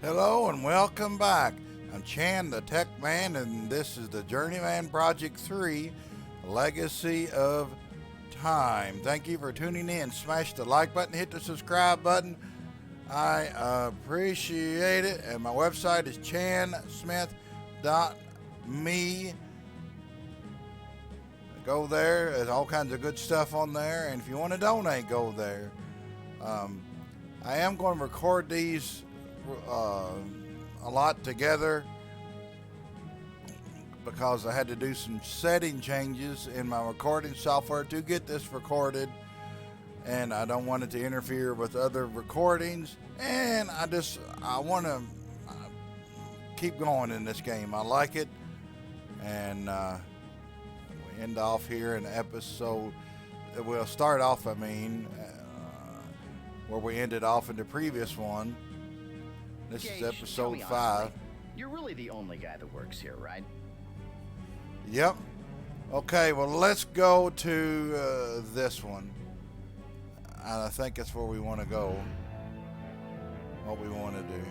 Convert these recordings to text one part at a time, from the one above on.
Hello and welcome back. I'm Chan the Tech Man, and this is the Journeyman Project 3 Legacy of Time. Thank you for tuning in. Smash the like button, hit the subscribe button. I appreciate it. And my website is chansmith.me. Go there. There's all kinds of good stuff on there. And if you want to donate, go there. I am going to record these a lot together because I had to do some setting changes in my recording software to get this recorded, and I don't want it to interfere with other recordings, and I want to keep going in this game. I like it, and we end off here in episode. We'll start off, where we ended off in the previous one. This is Gage, tell me episode 5. honestly, you're really the only guy that works here, right? Yep. Okay, well, let's go to this one. And I think that's where we want to go. What we want to do.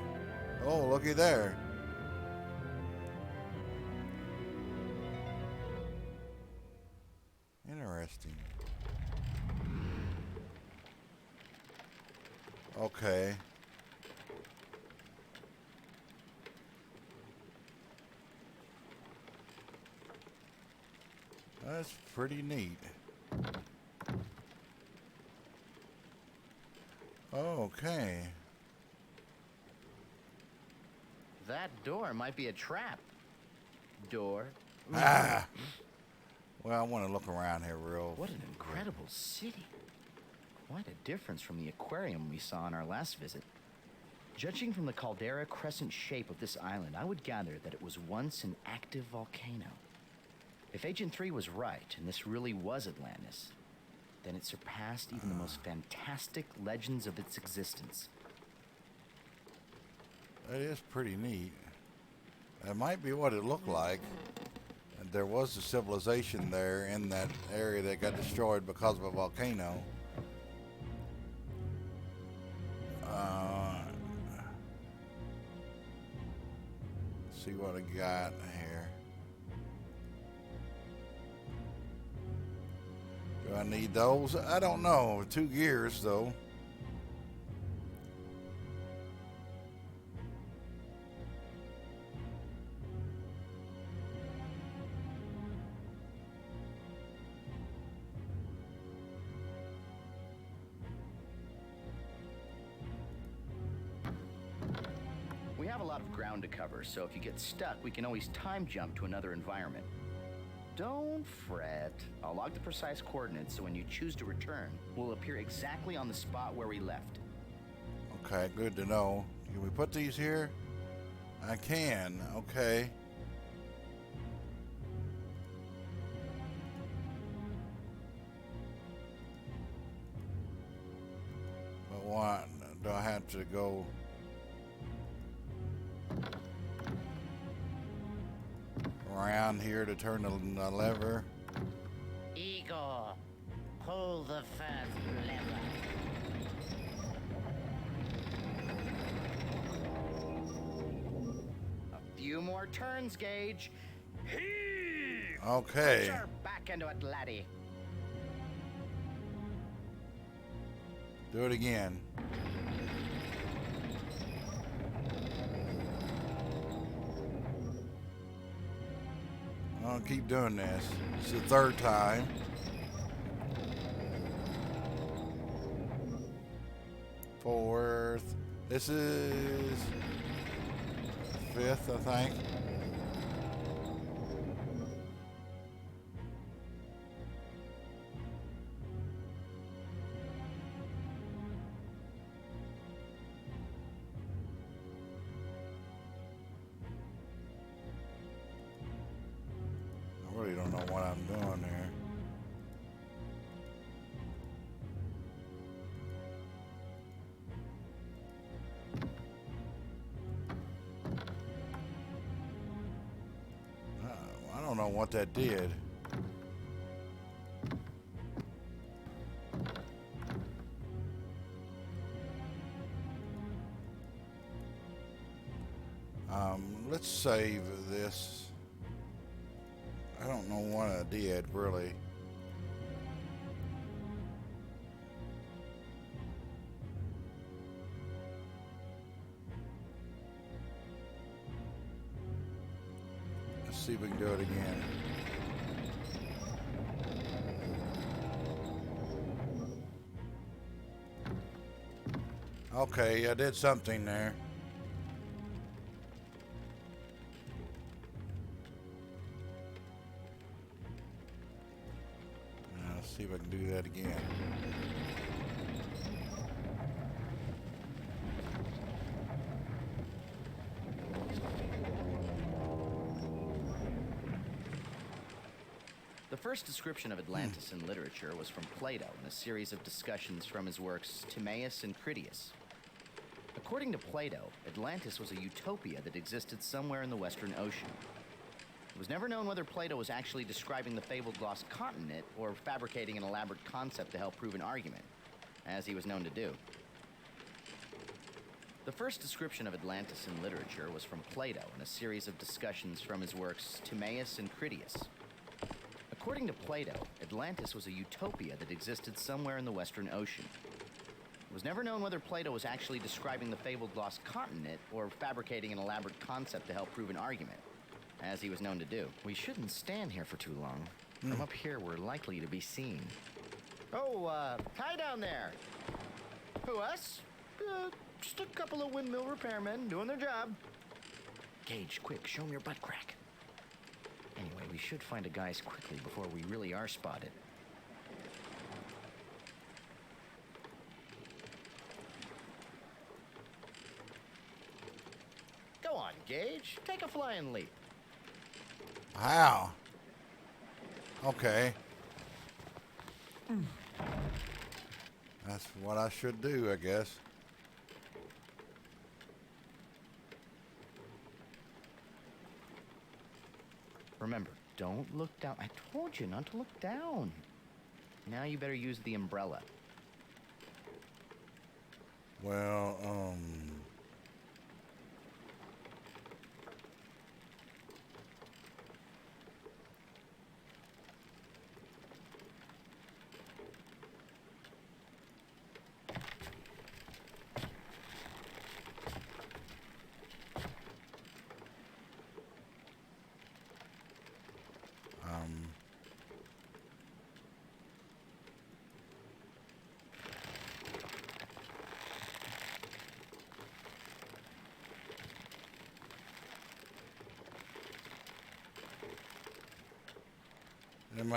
Oh, looky there. Interesting. Okay. That's pretty neat. Okay. That door might be a trap. Door? Ah. Well, I want to look around here real. What an incredible city. Quite a difference from the aquarium we saw on our last visit. Judging from the caldera crescent shape of this island, I would gather that it was once an active volcano. If Agent 3 was right, and this really was Atlantis, then it surpassed even the most fantastic legends of its existence. That is pretty neat. That might be what it looked like. And there was a civilization there in that area that got destroyed because of a volcano. Let's see what I got here. Do I need those? I don't know. 2 gears, though. We have a lot of ground to cover, so if you get stuck, we can always time jump to another environment. Don't fret. I'll log the precise coordinates so when you choose to return, we'll appear exactly on the spot where we left. Okay, good to know. Can we put these here? I can. Okay. But what? Do I have to go? Around here to turn the lever? Igor, pull the first lever. A few more turns, Gage. Heave! Okay. Put her back into it, laddie. Do it again. I'll keep doing this. It's the 3rd time. Fourth. This is 5th, I think. I really don't know what I'm doing here. I don't know what that did. Let's save this. I don't know what I did, really. Let's see if we can do it again. Okay, I did something there. Let's see if I can do that again. The first description of Atlantis in literature was from Plato in a series of discussions from his works Timaeus and Critias. According to Plato, Atlantis was a utopia that existed somewhere in the Western Ocean. It was never known whether Plato was actually describing the fabled lost continent or fabricating an elaborate concept to help prove an argument, as he was known to do. The first description of Atlantis in literature was from Plato in a series of discussions from his works Timaeus and Critias. According to Plato, Atlantis was a utopia that existed somewhere in the Western Ocean. It was never known whether Plato was actually describing the fabled lost continent or fabricating an elaborate concept to help prove an argument, as he was known to do. We shouldn't stand here for too long. From up here, we're likely to be seen. Oh, hi down there. Who, us? Just a couple of windmill repairmen doing their job. Gage, quick, show him your butt crack. Anyway, we should find a guise quickly before we really are spotted. Go on, Gage. Take a flying leap. Wow. Okay. That's what I should do, I guess. Remember, don't look down. I told you not to look down. Now you better use the umbrella. Well,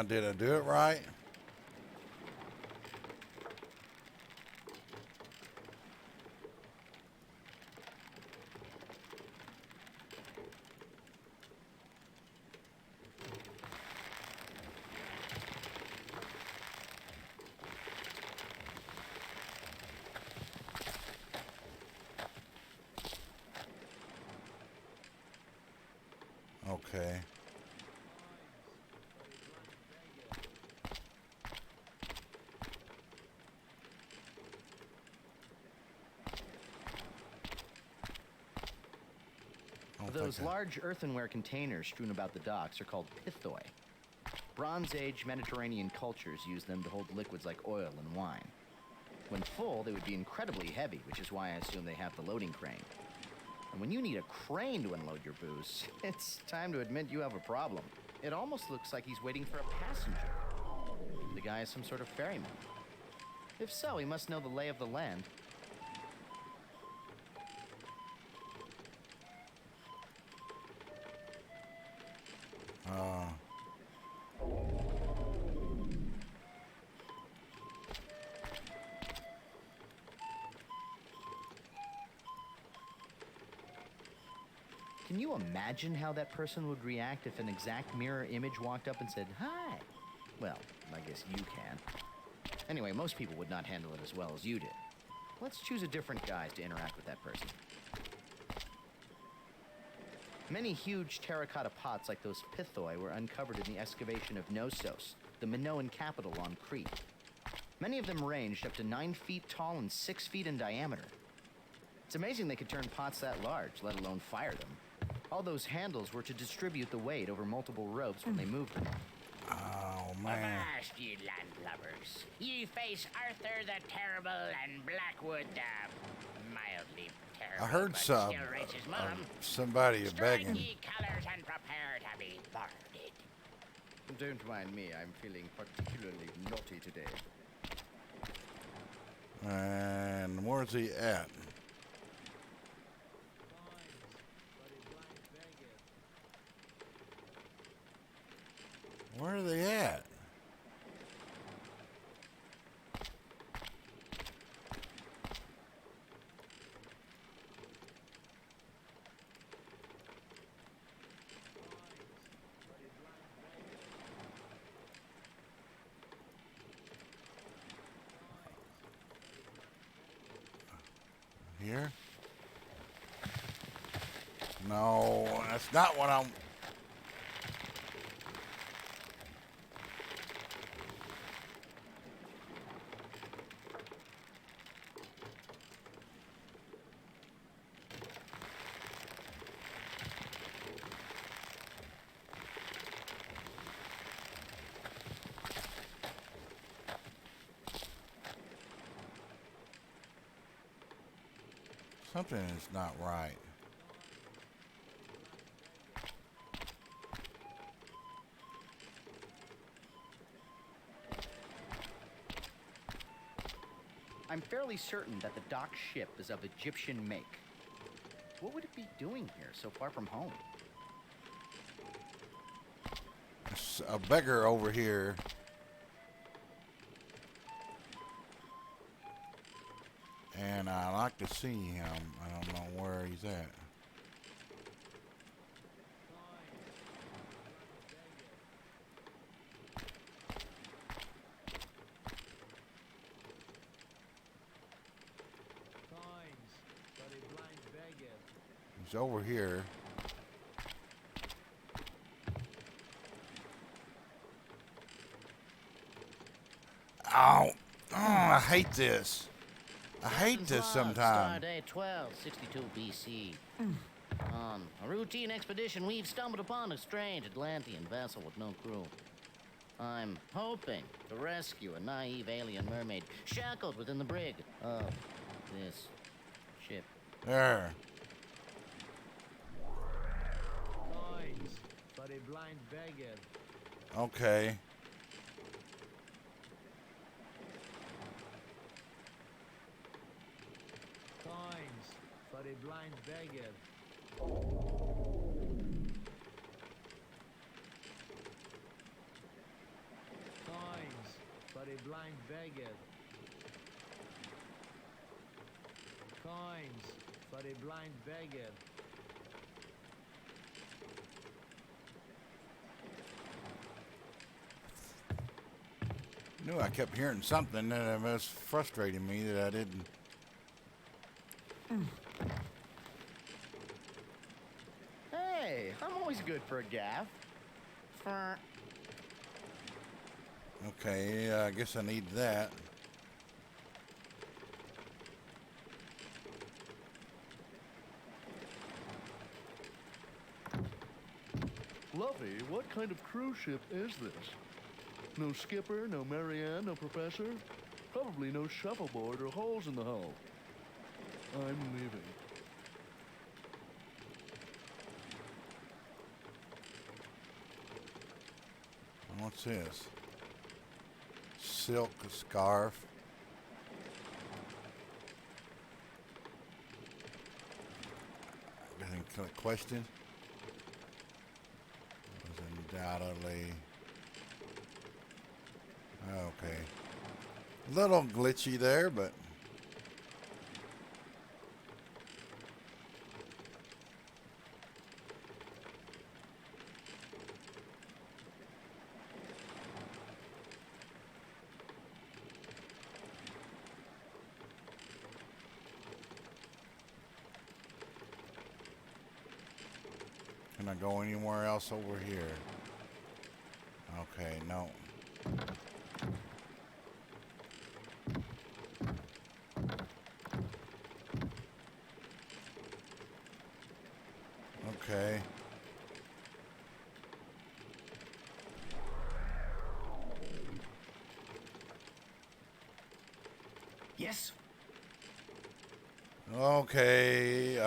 did I do it right? Okay. Those large earthenware containers strewn about the docks are called pithoi. Bronze Age Mediterranean cultures used them to hold liquids like oil and wine. When full, they would be incredibly heavy, which is why I assume they have the loading crane. And when you need a crane to unload your booze, it's time to admit you have a problem. It almost looks like he's waiting for a passenger. The guy is some sort of ferryman. If so, he must know the lay of the land. Can you imagine how that person would react if an exact mirror image walked up and said, "Hi"? Well, I guess you can. Anyway, most people would not handle it as well as you did. Let's choose a different guise to interact with that person. Many huge terracotta pots like those pithoi were uncovered in the excavation of Knossos, the Minoan capital on Crete. Many of them ranged up to 9 feet tall and 6 feet in diameter. It's amazing they could turn pots that large, let alone fire them. All those handles were to distribute the weight over multiple ropes when they moved them. Oh, man. Avast, ye landlubbers. Ye face Arthur the Terrible and Blackwood the mildly terrible. I heard but some, still racist mum. somebody Strike begging. ye colors and prepare to be boarded. Don't mind me, I'm feeling particularly naughty today. And where's he at? Where are they at? Here? No, that's not what I'm... Something is not right. I'm fairly certain that the dock ship is of Egyptian make. What would it be doing here so far from home? There's a beggar over here. And I like to see him. I don't know where he's at. He's over here. Ow! Oh, I hate this. I hate this sometimes. Stardate 1262 BC. On a routine expedition, we've stumbled upon a strange Atlantean vessel with no crew. I'm hoping to rescue a naive alien mermaid shackled within the brig of this ship. There. Coins for a blind beggar. Okay. Coins for a blind beggar. Coins for a blind beggar. Coins for a blind beggar. Knew I kept hearing something that was frustrating me that I didn't. Hey, I'm always good for a gaff. For Okay, I guess I need that. Lovey, what kind of cruise ship is this? No skipper, no Marianne, no professor? Probably no shuffleboard or holes in the hull. I'm leaving. What's this? Silk scarf. Anything question? Was undoubtedly. Okay. A little glitchy there, but. Can I go anywhere else over here? Okay, no. Okay. Yes? Okay.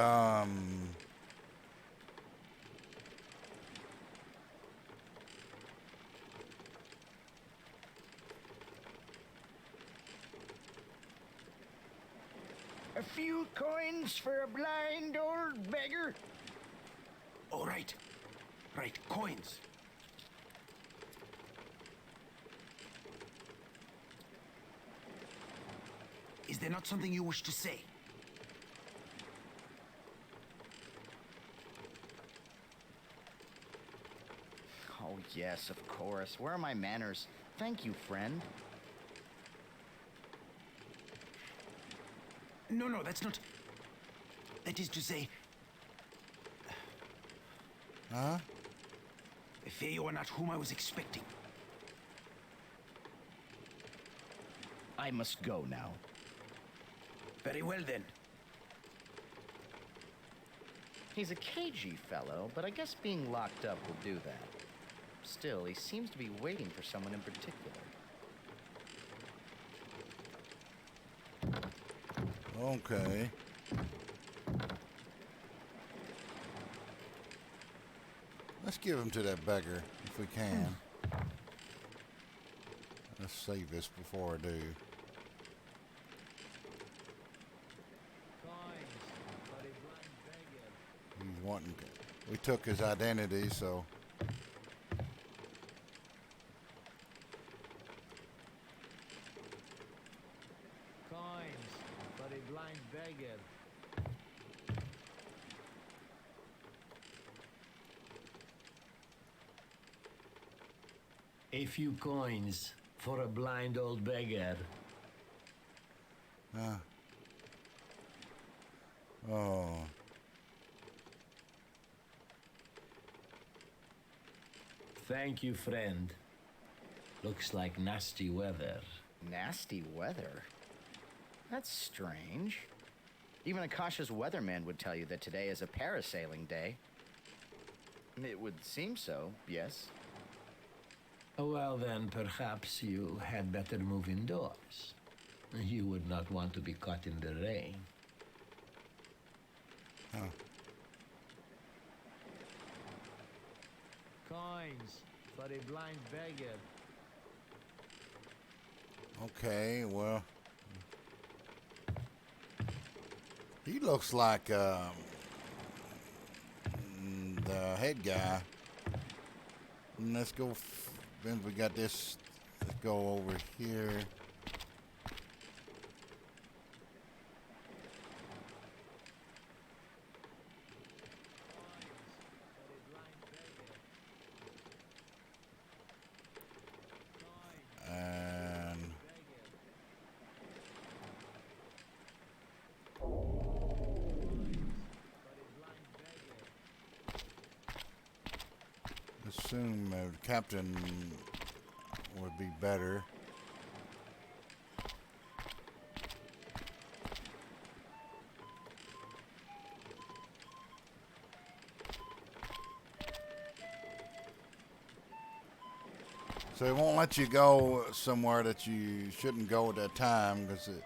A few coins for a blind old beggar? All right. Right, coins. Is there not something you wish to say? Oh, yes, of course. Where are my manners? Thank you, friend. No, that's not... That is to say, Huh? I fear you are not whom I was expecting. I must go now. Very well, then. He's a cagey fellow, but I guess being locked up will do that. Still, he seems to be waiting for someone in particular. Okay. Let's give him to that beggar if we can. Let's save this before I do. Coins for a blind beggar. He's wanting. We took his identity, so. Coins for a blind beggar. A few coins for a blind old beggar. Oh. Thank you, friend. Looks like nasty weather. Nasty weather? That's strange. Even a cautious weatherman would tell you that today is a parasailing day. It would seem so, yes. Well, then, perhaps you had better move indoors. You would not want to be caught in the rain. Huh. Coins for a blind beggar. Okay, well. He looks like the head guy. Let's go. Then we got this. Let's go over here. And assume captain would be better. So it won't let you go somewhere that you shouldn't go at that time because it.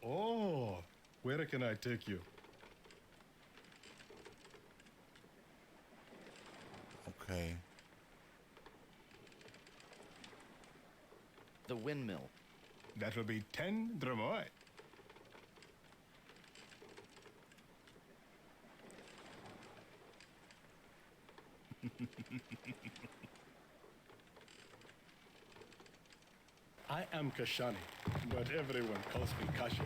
Oh, where can I take you? Okay. The windmill. That will be 10 dromoi. I am Kashani, but everyone calls me Kashi.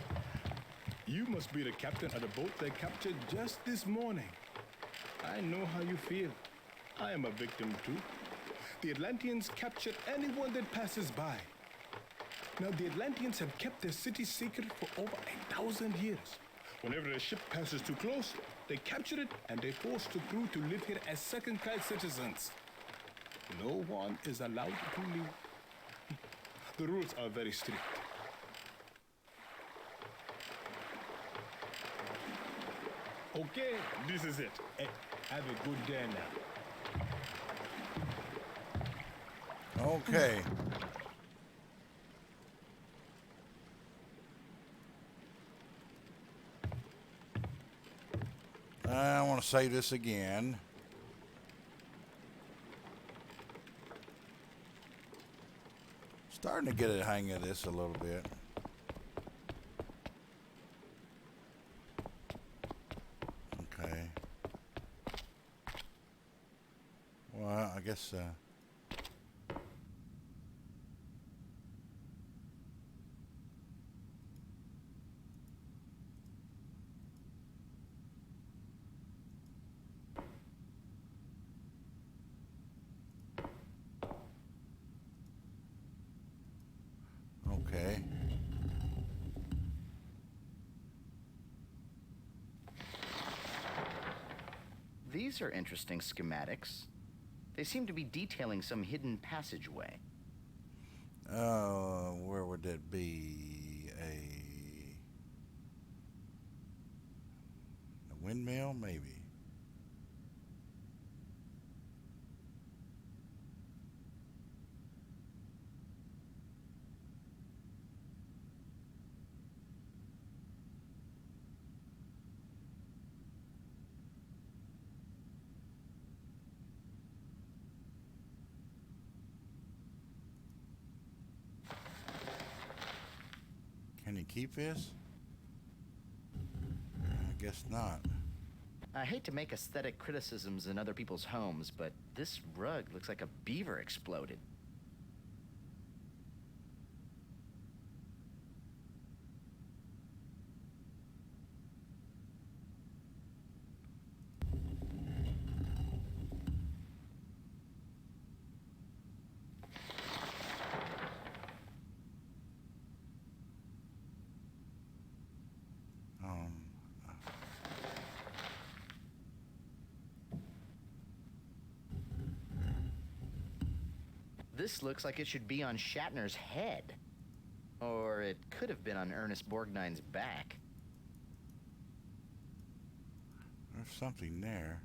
You must be the captain of the boat they captured just this morning. I know how you feel. I am a victim too. The Atlanteans capture anyone that passes by. Now, the Atlanteans have kept their city secret for over 1,000 years. Whenever a ship passes too close, they capture it and they force the crew to live here as second-class citizens. No one is allowed to leave. The rules are very strict. Okay, this is it. Have a good day now. Okay. I want to save this again. Starting to get a hang of this a little bit. Okay. Well, I guess okay. These are interesting schematics. They seem to be detailing some hidden passageway. Where would that be? A windmill, maybe. Can you keep this? I guess not. I hate to make aesthetic criticisms in other people's homes, but this rug looks like a beaver exploded. This looks like it should be on Shatner's head. Or it could have been on Ernest Borgnine's back. There's something there.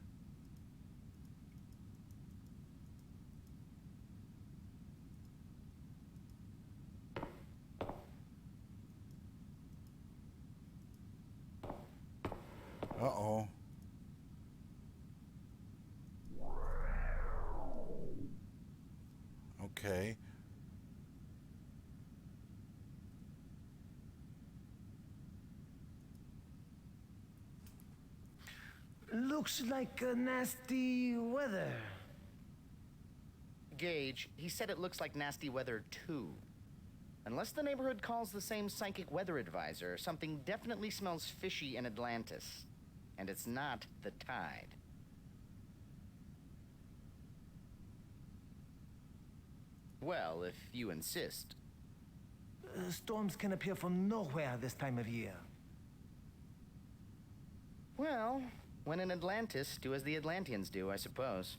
Uh-oh. Okay. Looks like nasty weather. Gage, he said it looks like nasty weather too. Unless the neighborhood calls the same psychic weather advisor, something definitely smells fishy in Atlantis. And it's not the tide. Well, if you insist. Storms can appear from nowhere this time of year. Well, when in Atlantis, do as the Atlanteans do, I suppose.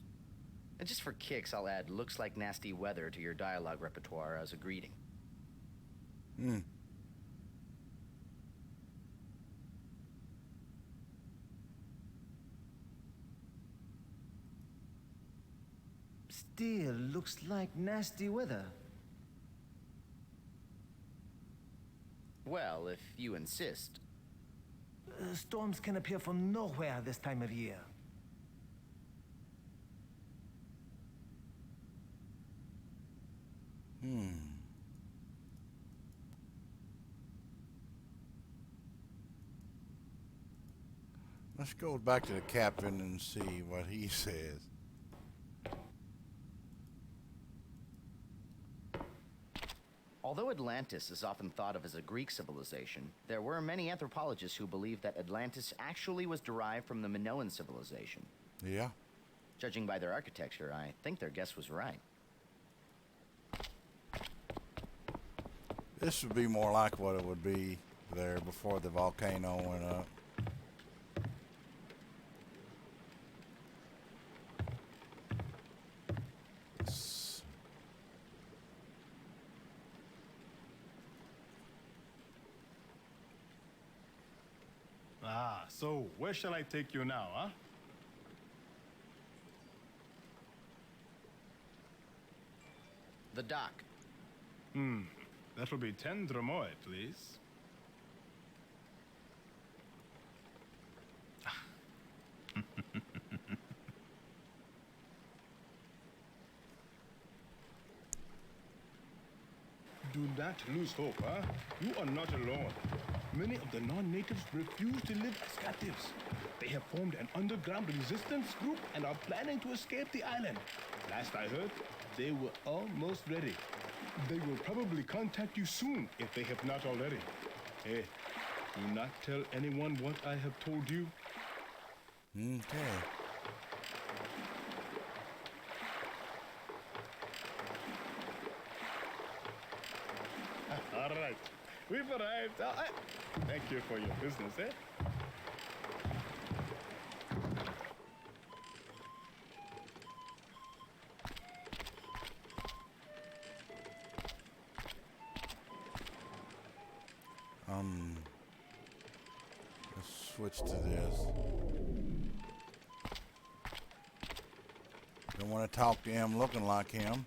And just for kicks, I'll add looks like nasty weather to your dialogue repertoire as a greeting. Still looks like nasty weather. Well, if you insist. Storms can appear from nowhere this time of year. Let's go back to the captain and see what he says. Although Atlantis is often thought of as a Greek civilization, there were many anthropologists who believed that Atlantis actually was derived from the Minoan civilization. Yeah. Judging by their architecture, I think their guess was right. This would be more like what it would be there before the volcano went up. So, where shall I take you now, huh? The dock. That will be 10 dromoi, please. Do not lose hope, huh? You are not alone. Many of the non-natives refuse to live as captives. They have formed an underground resistance group and are planning to escape the island. Last I heard, they were almost ready. They will probably contact you soon if they have not already. Hey, do not tell anyone what I have told you. Okay. All right, we've arrived. Thank you for your business, eh? Let's switch to this. Don't want to talk to him looking like him.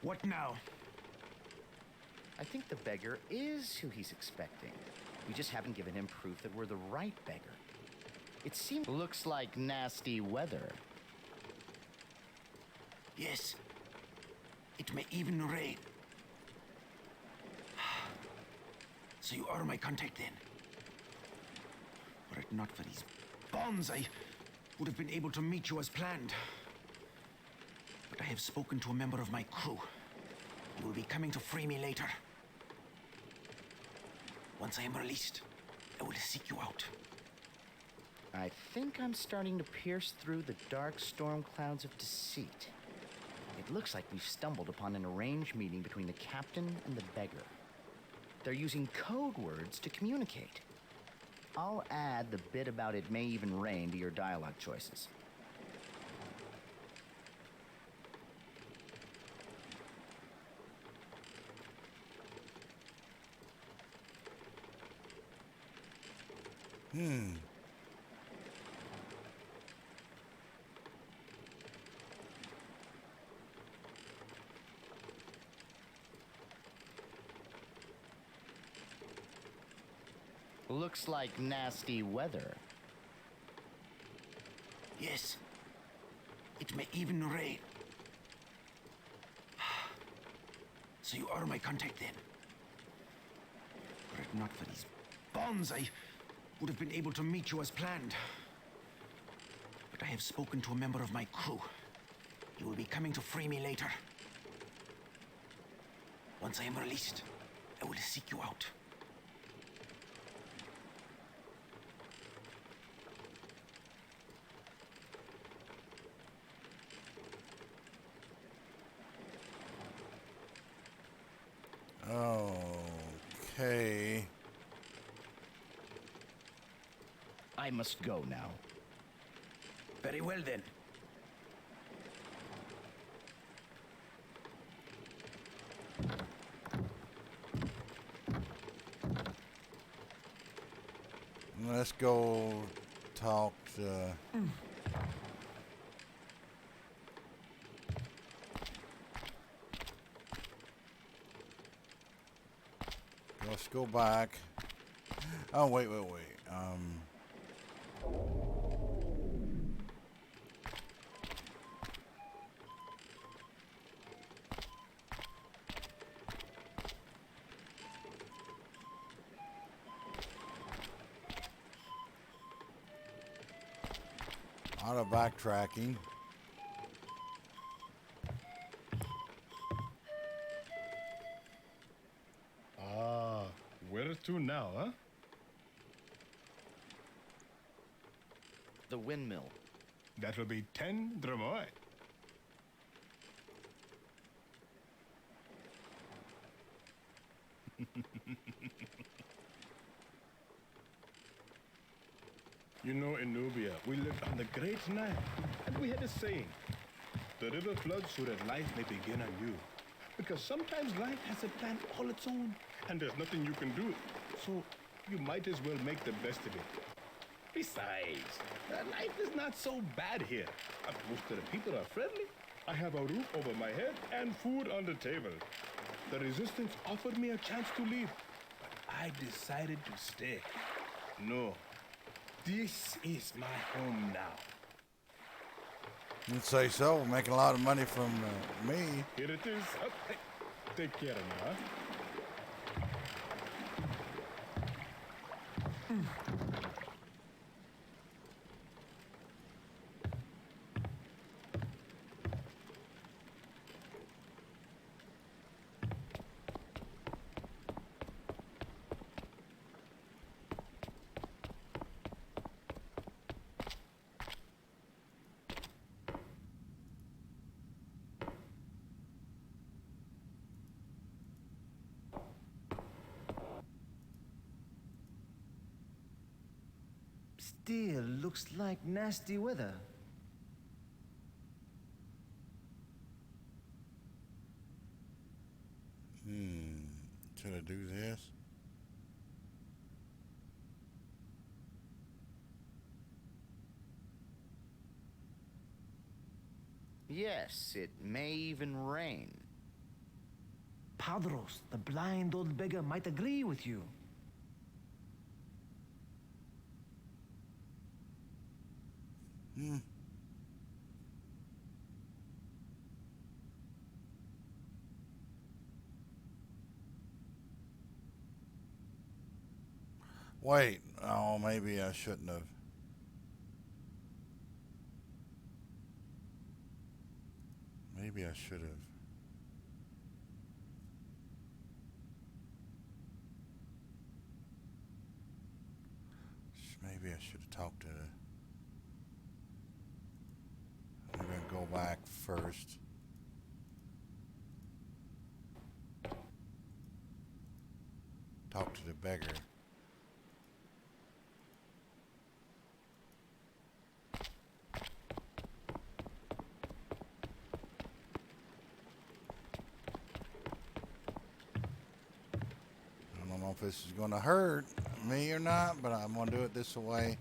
What now? I think the beggar is who he's expecting. We just haven't given him proof that we're the right beggar. It seems... Looks like nasty weather. Yes. It may even rain. So you are my contact then? Were it not for these bombs, I would have been able to meet you as planned. But I have spoken to a member of my crew. He will be coming to free me later. Once I am released, I will seek you out. I think I'm starting to pierce through the dark storm clouds of deceit. It looks like we've stumbled upon an arranged meeting between the captain and the beggar. They're using code words to communicate. I'll add the bit about it may even rain to your dialogue choices. Looks like nasty weather. Yes. It may even rain. So you are my contact then? Were it not for these bombs, I would have been able to meet you as planned. But I have spoken to a member of my crew. He will be coming to free me later. Once I am released, I will seek you out. Okay. I must go now. Very well then. Let's go talk to... Let's go back. Oh, wait. Out of backtracking. Where to now, huh? The windmill. That will be 10 dromoi. You know, in Nubia, we lived on the Great Nile, and we had a saying, the river floods so that life may begin anew. Because sometimes life has a plan all its own, and there's nothing you can do. So you might as well make the best of it. Besides, life is not so bad here. Most of the people are friendly. I have a roof over my head and food on the table. The resistance offered me a chance to leave, but I decided to stay. No, this is my home now. You'd say so. We're making a lot of money from me. Here it is. Hey, take care of me, huh? Still looks like nasty weather. Should I do this? Yes, it may even rain. Padros, the blind old beggar, might agree with you. Wait. Oh, maybe I shouldn't have. Maybe I should have. Maybe I should have talked to the... I'm going to go back first. Talk to the beggar. I don't know if this is going to hurt me or not, but I'm going to do it this way.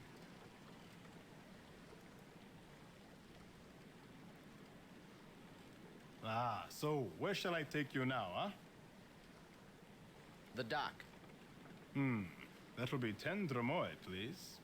Ah, so where shall I take you now, huh? The dock. That will be 10 dromoi, please.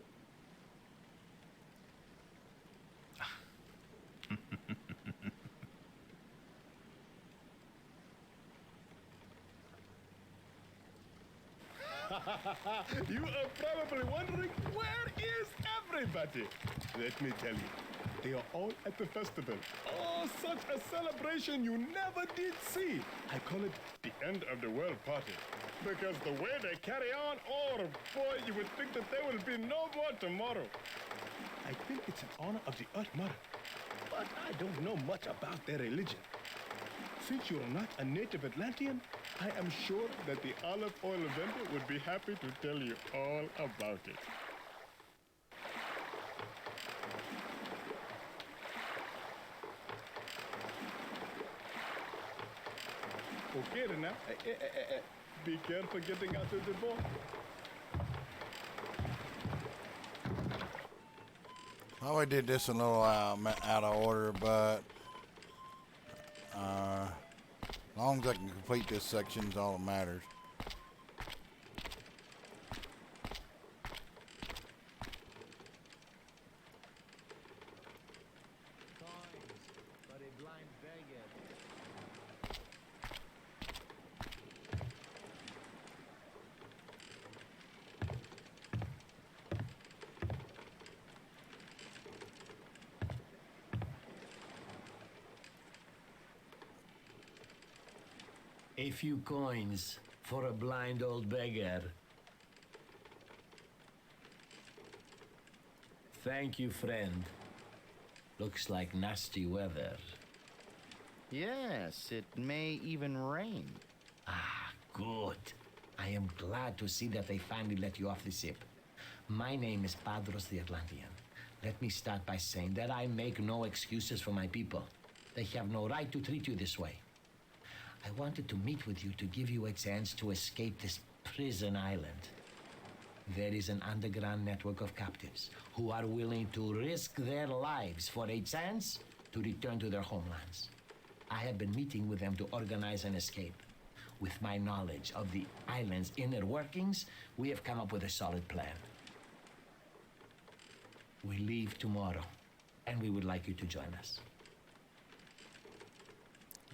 You are probably wondering, where is everybody? Let me tell you, they are all at the festival. Oh, such a celebration you never did see. I call it the end of the world party. Because the way they carry on, oh boy, you would think that there will be no more tomorrow. I think it's in honor of the Earth Mother. But I don't know much about their religion. Since you're not a native Atlantean, I am sure that the olive oil vendor would be happy to tell you all about it. Okay, then now, be careful getting out of the boat. Oh, I did this a little out of order, but as long as I can complete this section is all that matters. A few coins for a blind old beggar. Thank you, friend. Looks like nasty weather. Yes, it may even rain. Ah, good. I am glad to see that they finally let you off the ship. My name is Padros the Atlantean. Let me start by saying that I make no excuses for my people. They have no right to treat you this way. I wanted to meet with you to give you a chance to escape this prison island. There is an underground network of captives who are willing to risk their lives for a chance to return to their homelands. I have been meeting with them to organize an escape. With my knowledge of the island's inner workings, we have come up with a solid plan. We leave tomorrow, and we would like you to join us.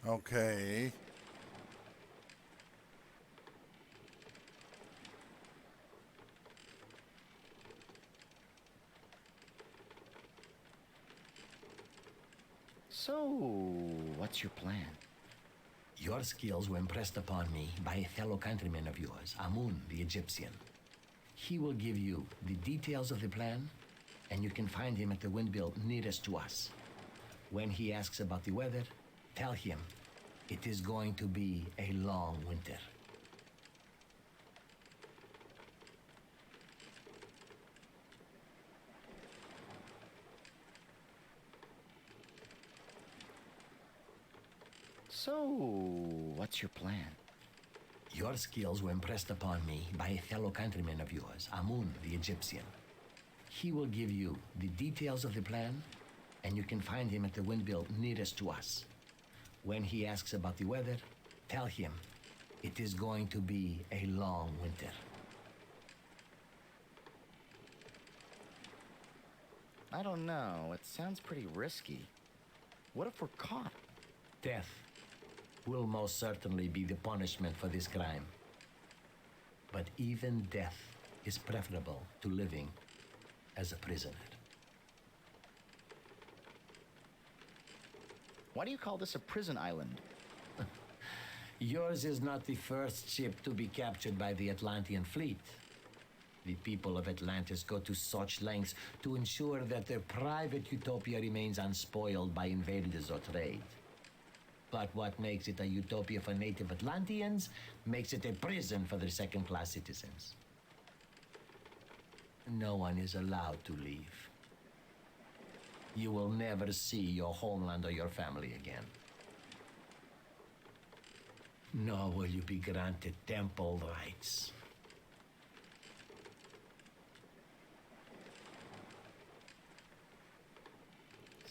Okay. So, what's your plan? Your skills were impressed upon me by a fellow countryman of yours, Amun the Egyptian. He will give you the details of the plan, and you can find him at the windmill nearest to us. When he asks about the weather, tell him it is going to be a long winter. So, what's your plan? Your skills were impressed upon me by a fellow countryman of yours, Amun the Egyptian. He will give you the details of the plan, and you can find him at the windmill nearest to us. When he asks about the weather, tell him it is going to be a long winter. I don't know. It sounds pretty risky. What if we're caught? Death will most certainly be the punishment for this crime. But even death is preferable to living as a prisoner. Why do you call this a prison island? Yours is not the first ship to be captured by the Atlantean fleet. The people of Atlantis go to such lengths to ensure that their private utopia remains unspoiled by invaders or trade. But what makes it a utopia for native Atlanteans makes it a prison for their second-class citizens. No one is allowed to leave. You will never see your homeland or your family again. Nor will you be granted temple rights.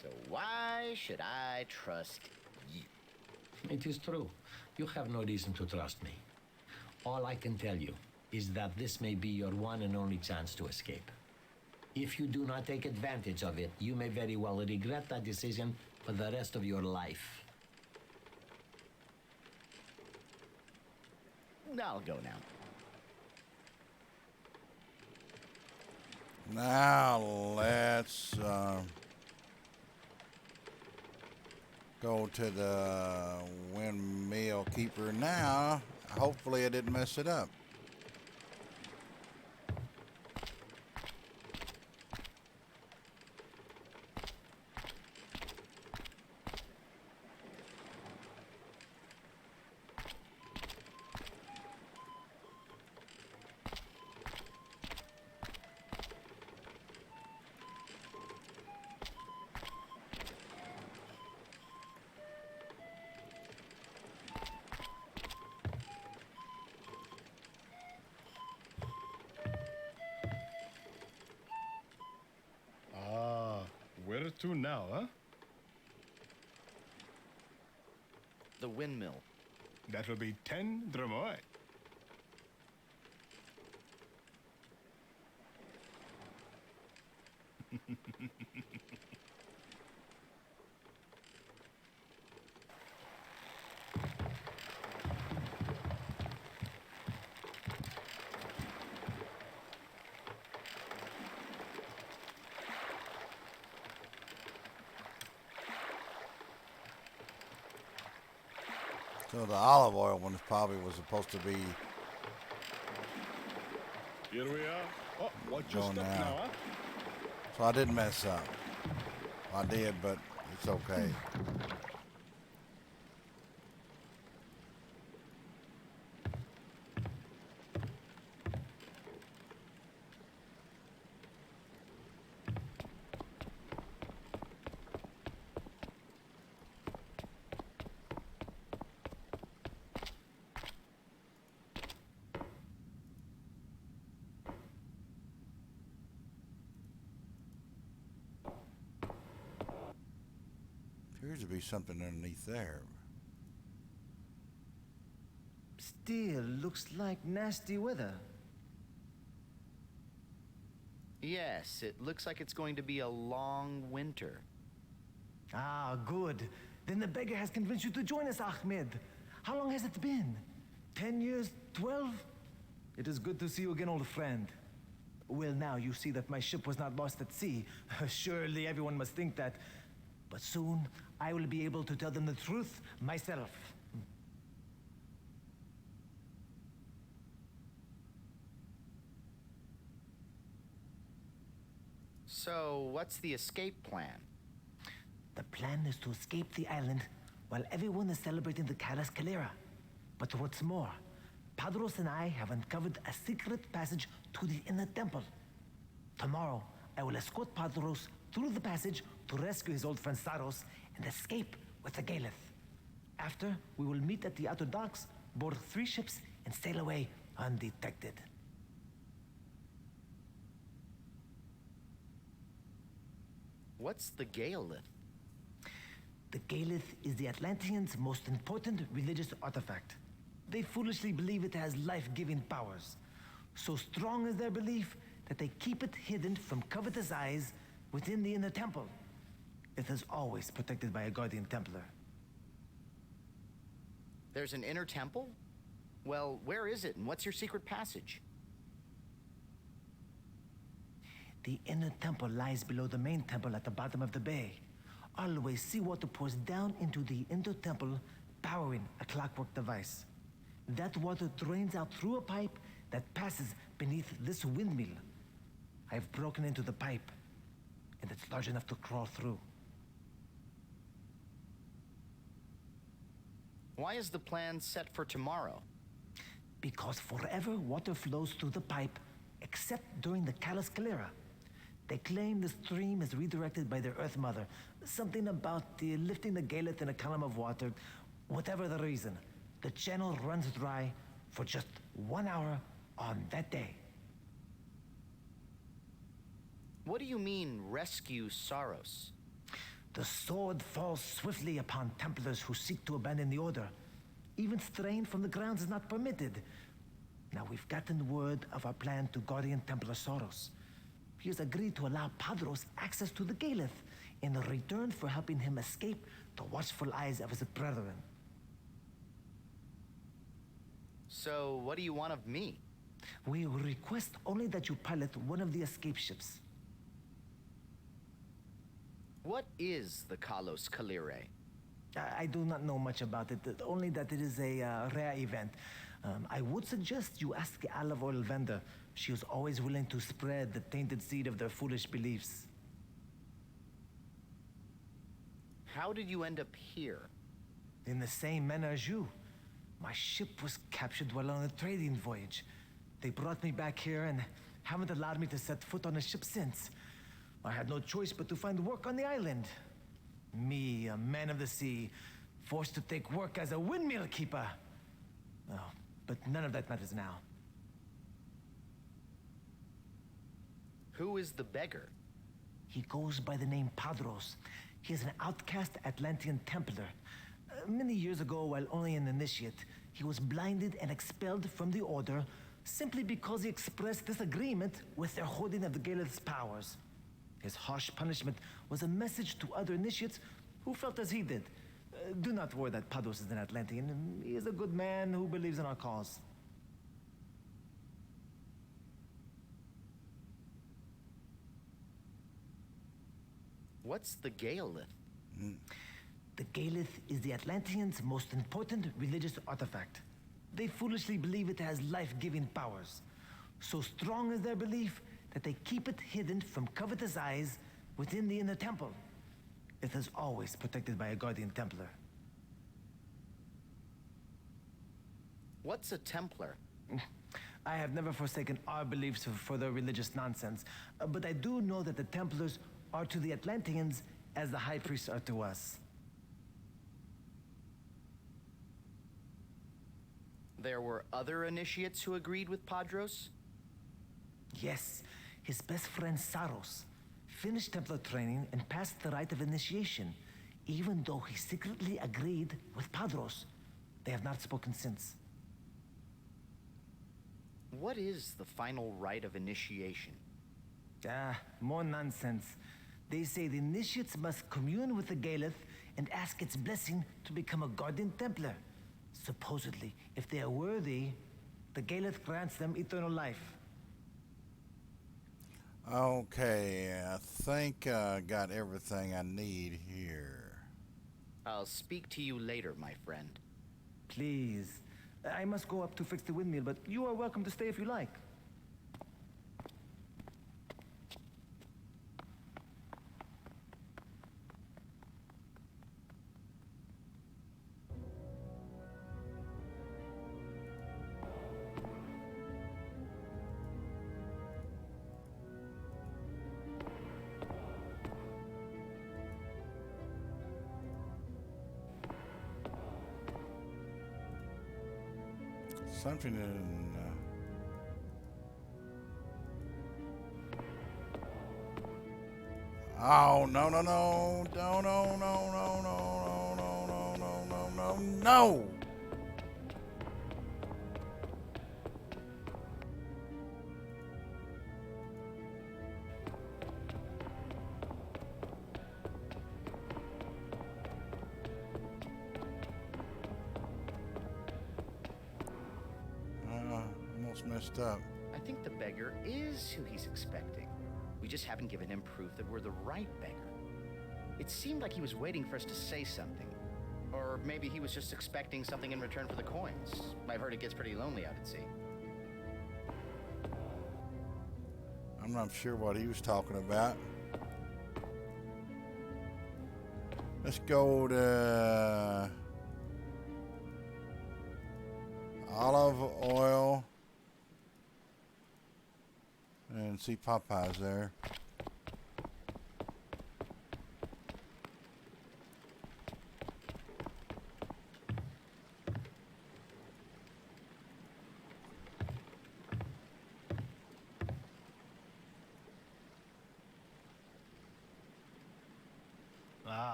So why should I trust you? It is true. You have no reason to trust me. All I can tell you is that this may be your one and only chance to escape. If you do not take advantage of it, you may very well regret that decision for the rest of your life. I'll go now. Now let's go to the windmill keeper now. Hopefully I didn't mess it up. Where to now, huh? The windmill. That will be 10 dromoi. So the olive oil one probably was supposed to be Here we are. Oh, watch your going step now. now, huh? So I did mess up. I did, but it's okay. appears to be something underneath there. Still looks like nasty weather. Yes, it looks like it's going to be a long winter. Ah, good. Then the beggar has convinced you to join us, Ahmed. How long has it been? 10 years? 12? It is good to see you again, old friend. Well, now you see that my ship was not lost at sea. Surely everyone must think that. But soon, I will be able to tell them the truth myself. So, what's the escape plan? The plan is to escape the island while everyone is celebrating the Caras Calera. But what's more, Padros and I have uncovered a secret passage to the inner temple. Tomorrow, I will escort Padros through the passage to rescue his old friend Saros and escape with the Galeth. After, we will meet at the outer docks, board 3 ships, and sail away undetected. What's the Galeth? The Galeth is the Atlanteans' most important religious artifact. They foolishly believe it has life-giving powers. So strong is their belief that they keep it hidden from covetous eyes within the inner temple. It is always protected by a guardian Templar. There's an inner temple? Well, where is it and what's your secret passage? The inner temple lies below the main temple at the bottom of the bay. Always seawater pours down into the inner temple, powering a clockwork device. That water drains out through a pipe that passes beneath this windmill. I have broken into the pipe, and it's large enough to crawl through. Why is the plan set for tomorrow? Because forever water flows through the pipe, except during the Calas Calera. They claim the stream is redirected by their Earth Mother. Something about lifting the Galeth in a column of water. Whatever the reason, the channel runs dry for just 1 hour on that day. What do you mean, rescue Saros? The sword falls swiftly upon Templars who seek to abandon the Order. Even straying from the grounds is not permitted. Now we've gotten word of our plan to Guardian Templar Saros. He has agreed to allow Padros access to the Galeth in return for helping him escape the watchful eyes of his brethren. So, what do you want of me? We request only that you pilot one of the escape ships. What is the Kalos Kalire? I do not know much about it, only that it is a rare event. I would suggest you ask the olive oil vendor. She is always willing to spread the tainted seed of their foolish beliefs. How did you end up here? In the same manner as you. My ship was captured while on a trading voyage. They brought me back here and haven't allowed me to set foot on a ship since. I had no choice but to find work on the island. Me, a man of the sea, forced to take work as a windmill keeper. Oh, but none of that matters now. Who is the beggar? He goes by the name Padros. He is an outcast Atlantean Templar. Many years ago, while only an initiate, he was blinded and expelled from the Order simply because he expressed disagreement with their holding of the Galeth's powers. His harsh punishment was a message to other initiates who felt as he did. Do not worry that Padros is an Atlantean. He is a good man who believes in our cause. What's the Galeth? The Galeth is the Atlanteans' most important religious artifact. They foolishly believe it has life-giving powers. So strong is their belief that they keep it hidden from covetous eyes within the inner temple. It is always protected by a guardian Templar. What's a Templar? I have never forsaken our beliefs for their religious nonsense, but I do know that the Templars are to the Atlanteans as the High Priests are to us. There were other initiates who agreed with Padros? Yes, his best friend Saros finished Templar training and passed the rite of initiation. even though he secretly agreed with Padros. They have not spoken since. What is the final rite of initiation? More nonsense. They say the initiates must commune with the Galeth and ask its blessing to become a Guardian Templar. Supposedly, if they are worthy, the Galeth grants them eternal life. Okay, I think I got everything I need here. I'll speak to you later, my friend. Please. I must go up to fix the windmill, but you are welcome to stay if you like. Something in. Oh, no, no, no. No, no, no, no, no, no, no, no, no, no, no. Almost messed up. I think the beggar is who he's expecting. We just haven't given him proof that we're the right beggar. It seemed like he was waiting for us to say something. Or maybe he was just expecting something in return for the coins. I've heard it gets pretty lonely out at sea. I'm not sure what he was talking about. Let's go to olive oil and see Popeye's there.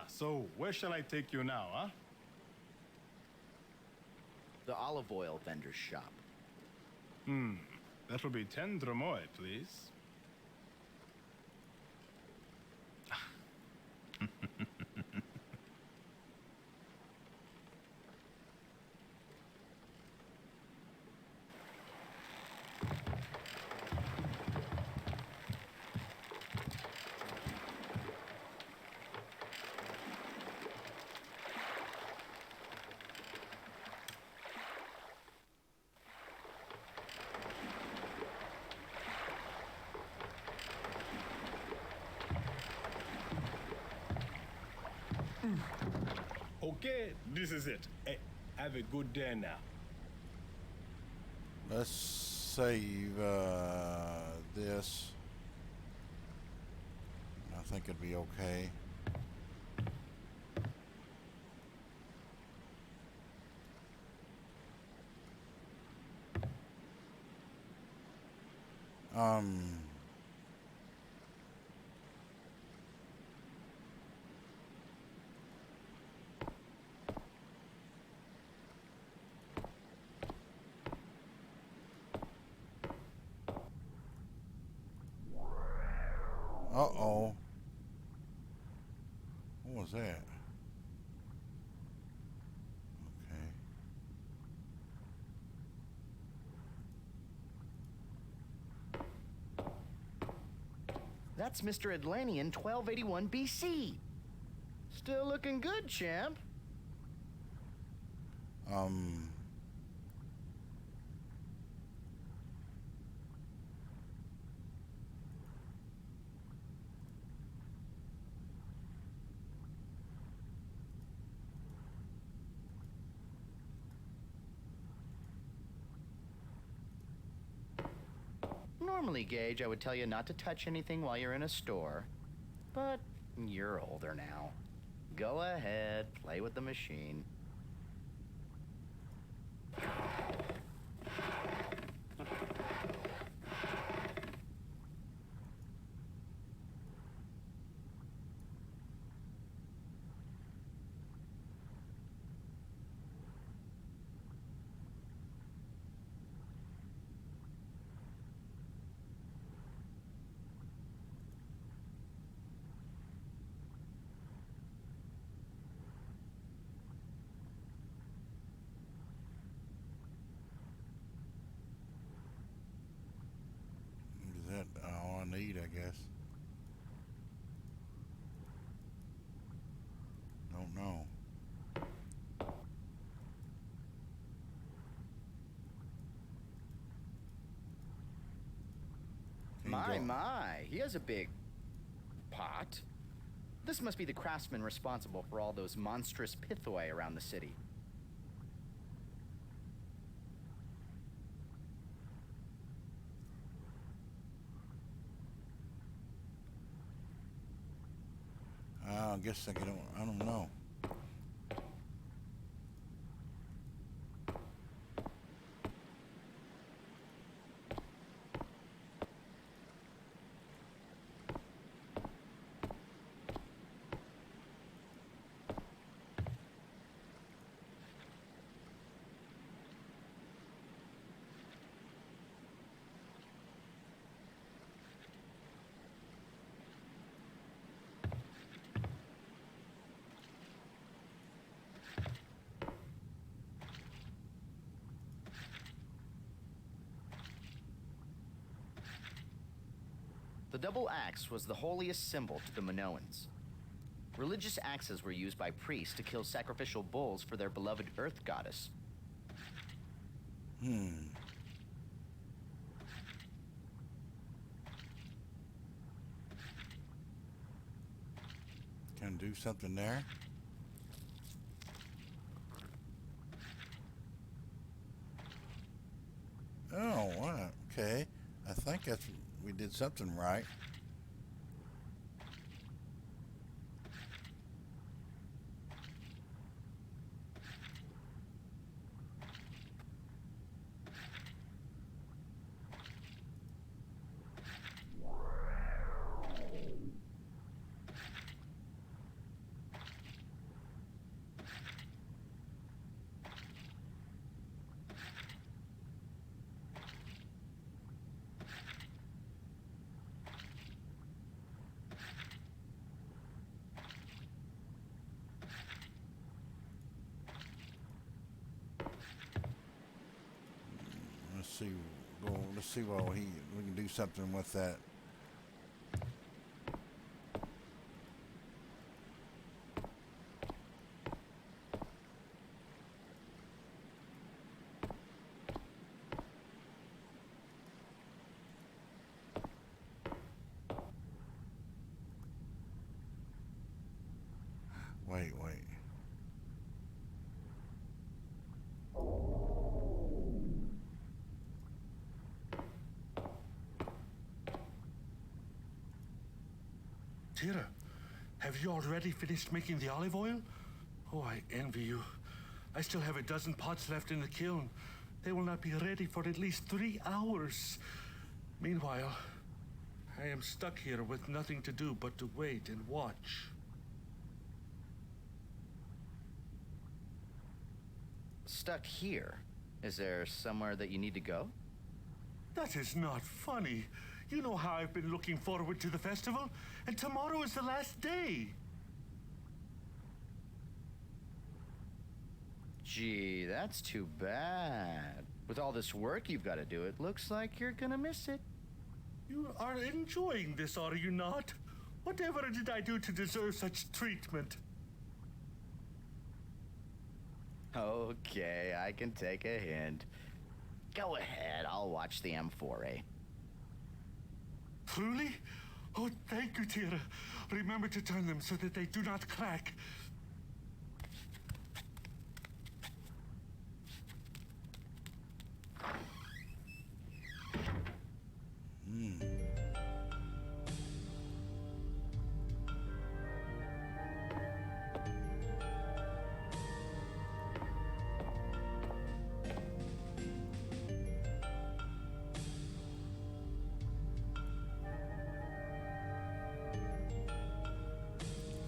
So where shall I take you now, huh? The olive oil vendor's shop. That will be 10 dromoi, please. Okay, this is it. Hey, have a good day now. Let's save this. I think it'd be okay. Uh-oh. What was that? Okay. That's Mr. Atlantean 1281 BC. Still looking good, champ. Normally, Gage, I would tell you not to touch anything while you're in a store. But you're older now. Go ahead, play with the machine. My, he has a big pot. This must be the craftsman responsible for all those monstrous pithoi around the city. I guess I don't know. The double axe was the holiest symbol to the Minoans. Religious axes were used by priests to kill sacrificial bulls for their beloved earth goddess. Can I do something there? Oh, wow. Okay. I think we did something right. Let's see what we can do something with that. Wait. Tira, have you already finished making the olive oil? Oh, I envy you. I still have a dozen pots left in the kiln. They will not be ready for at least 3 hours. Meanwhile, I am stuck here with nothing to do but to wait and watch. Stuck here? Is there somewhere that you need to go? That is not funny. You know how I've been looking forward to the festival, and tomorrow is the last day. Gee, that's too bad. With all this work you've got to do, it looks like you're gonna miss it. You are enjoying this, are you not? Whatever did I do to deserve such treatment? Okay, I can take a hint. Go ahead, I'll watch the M4A. Truly? Oh, thank you, Tira. Remember to turn them so that they do not crack.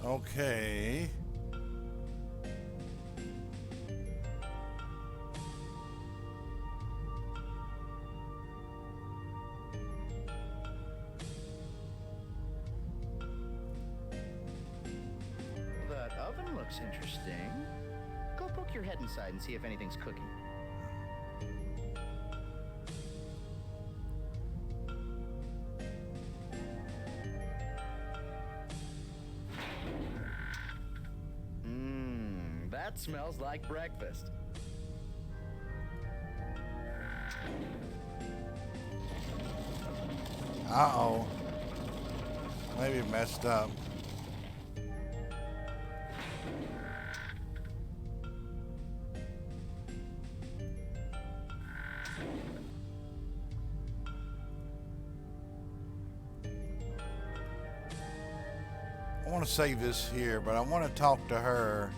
Okay. That oven looks interesting. Go poke your head inside and see if anything's cooking. That smells like breakfast. Uh-oh. Maybe messed up. I want to save this here, but I want to talk to her.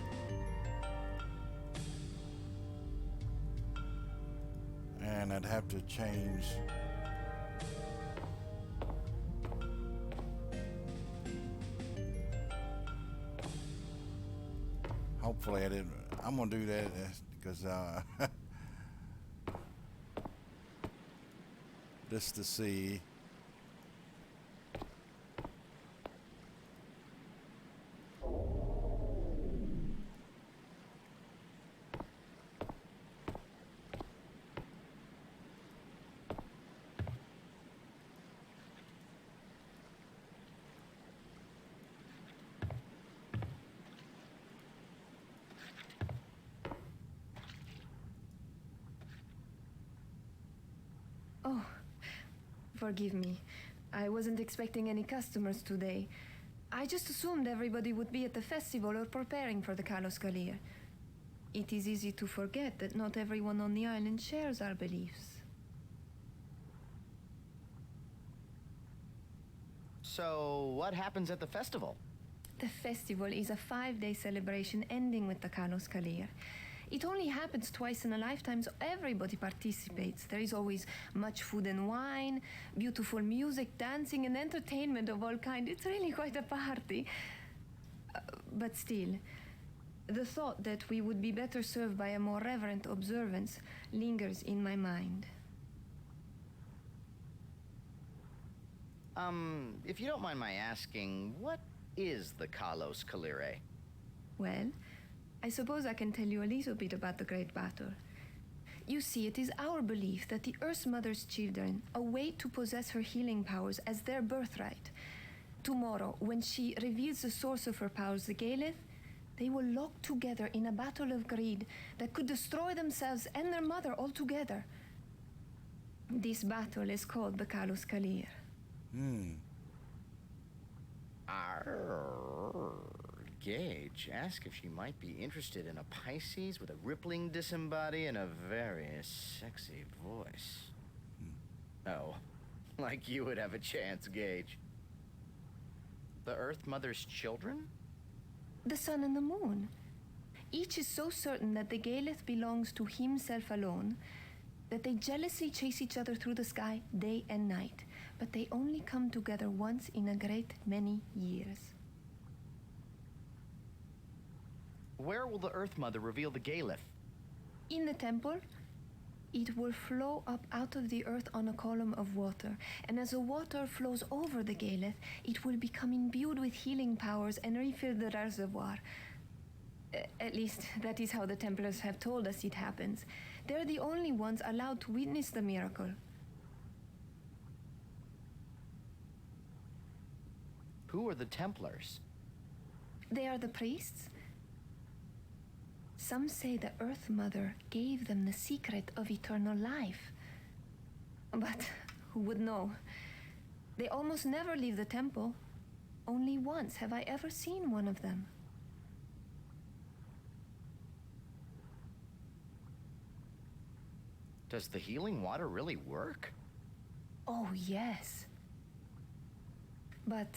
And I'd have to change. Hopefully I didn't. I'm going to do that because just to see. Oh, forgive me. I wasn't expecting any customers today. I just assumed everybody would be at the festival or preparing for the Kalos Kalir. It is easy to forget that not everyone on the island shares our beliefs. So, what happens at the festival? The festival is a 5-day celebration ending with the Kalos Kalir. It only happens twice in a lifetime, so everybody participates. There is always much food and wine, beautiful music, dancing, and entertainment of all kinds. It's really quite a party. But still, the thought that we would be better served by a more reverent observance lingers in my mind. If you don't mind my asking, what is the Kalos Kalire? Well, I suppose I can tell you a little bit about the Great Battle. You see, it is our belief that the Earth Mother's children await to possess her healing powers as their birthright. Tomorrow, when she reveals the source of her powers, the Galeth, they will lock together in a battle of greed that could destroy themselves and their mother altogether. This battle is called the Kalos Kalir. Gage, ask if she might be interested in a Pisces with a rippling disembody and a very sexy voice. Oh, like you would have a chance, Gage. The Earth Mother's children? The sun and the moon. Each is so certain that the Galeth belongs to himself alone that they jealously chase each other through the sky day and night, but they only come together once in a great many years. Where will the Earth Mother reveal the Galeth? In the temple, it will flow up out of the earth on a column of water, and as the water flows over the Galeth, it will become imbued with healing powers and refill the reservoir. At least, that is how the Templars have told us it happens. They're the only ones allowed to witness the miracle. Who are the Templars? They are the priests. Some say the Earth Mother gave them the secret of eternal life. But who would know? They almost never leave the temple. Only once have I ever seen one of them. Does the healing water really work? Oh, yes. But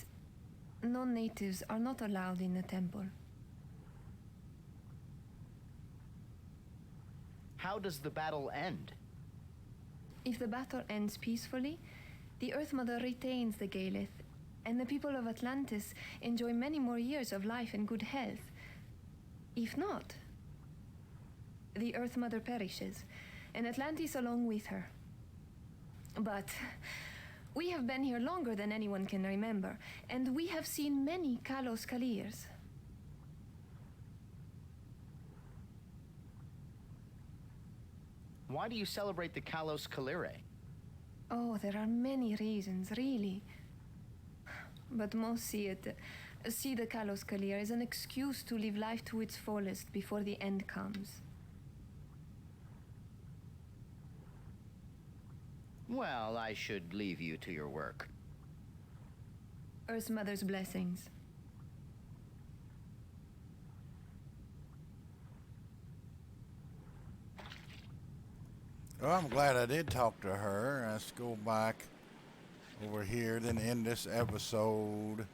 non-natives are not allowed in the temple. How does the battle end? If the battle ends peacefully, the Earth Mother retains the Galeth, and the people of Atlantis enjoy many more years of life and good health. If not, the Earth Mother perishes, and Atlantis along with her. But we have been here longer than anyone can remember, and we have seen many Kalos Kalirs. Why do you celebrate the Kalos Kalire? Oh, there are many reasons, really. But most see the Kalos Kalir as an excuse to live life to its fullest before the end comes. Well, I should leave you to your work. Earth Mother's blessings. Well, I'm glad I did talk to her. Let's go back over here, then end this episode.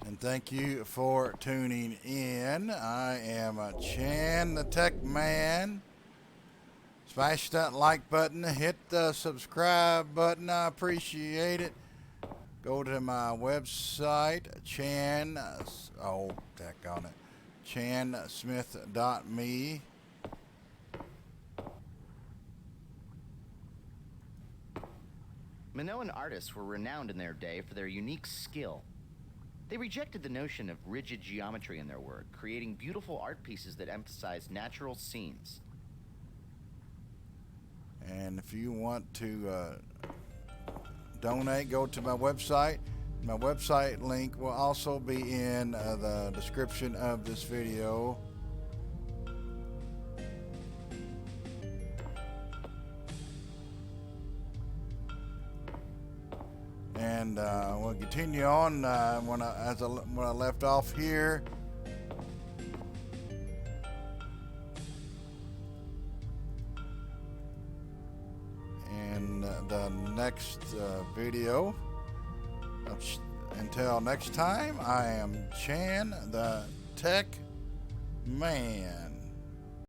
And thank you for tuning in. I am Chan the Tech Man. Smash that like button, hit the subscribe button. I appreciate it. Go to my website, chansmith.me. Minoan artists were renowned in their day for their unique skill. They rejected the notion of rigid geometry in their work, creating beautiful art pieces that emphasize natural scenes. And if you want to donate, go to my website. My website link will also be in the description of this video. And we'll continue on when I left off here. And the next video. Until next time, I am Chan the Tech Man.